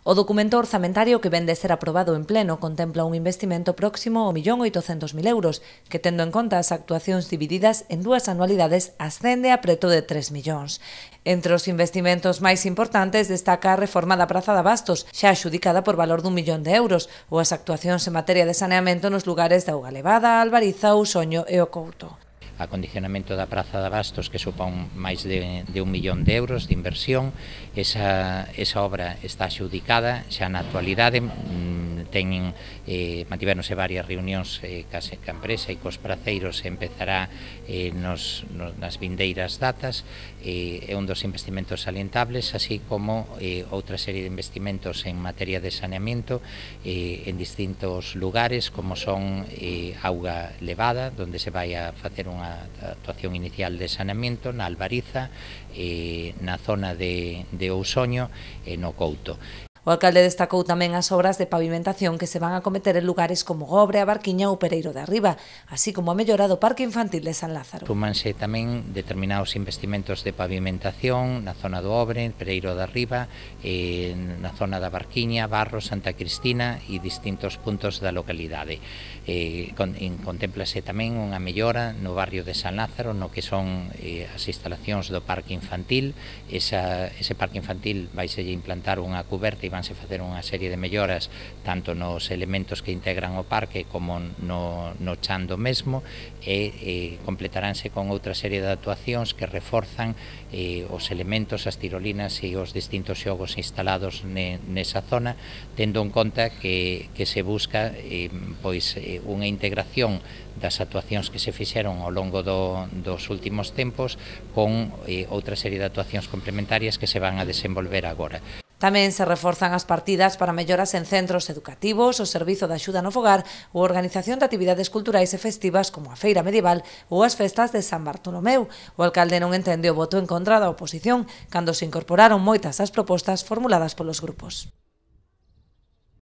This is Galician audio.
O documento orzamentario que vén de ser aprobado en pleno contempla un investimento próximo ao 1.800.000 euros, que tendo en conta as actuacións divididas en dúas anualidades ascende a preto de 3 millóns. Entre os investimentos máis importantes destaca a reforma da Praza de Abastos, xa adxudicada por valor d'1 millón de euros, ou as actuacións en materia de saneamento nos lugares da Augalevada, Albariza, Usoño e o Couto. Acondicionamento da Praza de Abastos, que supón máis de 1 millón de euros de inversión. Esa obra está adxudicada xa na actualidade. Mantivéronse varias reunións ca empresa e cos praceiros, e empezará nas vindeiras datas. É un dos investimentos salientables, así como outra serie de investimentos en materia de saneamento en distintos lugares, como son Auga Levada, onde se vai a facer unha actuación inicial de saneamento, na Albariza, na zona de Ousoño e no Couto. O alcalde destacou tamén as obras de pavimentación que se van a cometer en lugares como Gobre, a Barquiña ou Pereiro de Arriba, así como a mellora do Parque Infantil de San Lázaro. Súmanse tamén determinados investimentos de pavimentación na zona do Obre, Pereiro de Arriba, na zona da Barquiña, Barro, Santa Cristina e distintos puntos da localidade. Contémplase tamén unha mellora no barrio de San Lázaro, no que son as instalacións do Parque Infantil. Ese Parque Infantil vaise implantar unha cuberta e vanse facer unha serie de melloras tanto nos elementos que integran o parque como no chan do mesmo, e completaránse con outra serie de actuacións que reforzan os elementos, as tirolinas e os distintos xogos instalados nesa zona, tendo en conta que se busca unha integración das actuacións que se fixeron ao longo dos últimos tempos con outra serie de actuacións complementarias que se van a desenvolver agora. Tamén se reforzan as partidas para melloras en centros educativos, o servizo de axuda no fogar ou a organización de actividades culturais e festivas como a feira medieval ou as festas de San Bartolomeu. O alcalde non entende o voto en contra da oposición cando se incorporaron moitas das propostas formuladas polos grupos.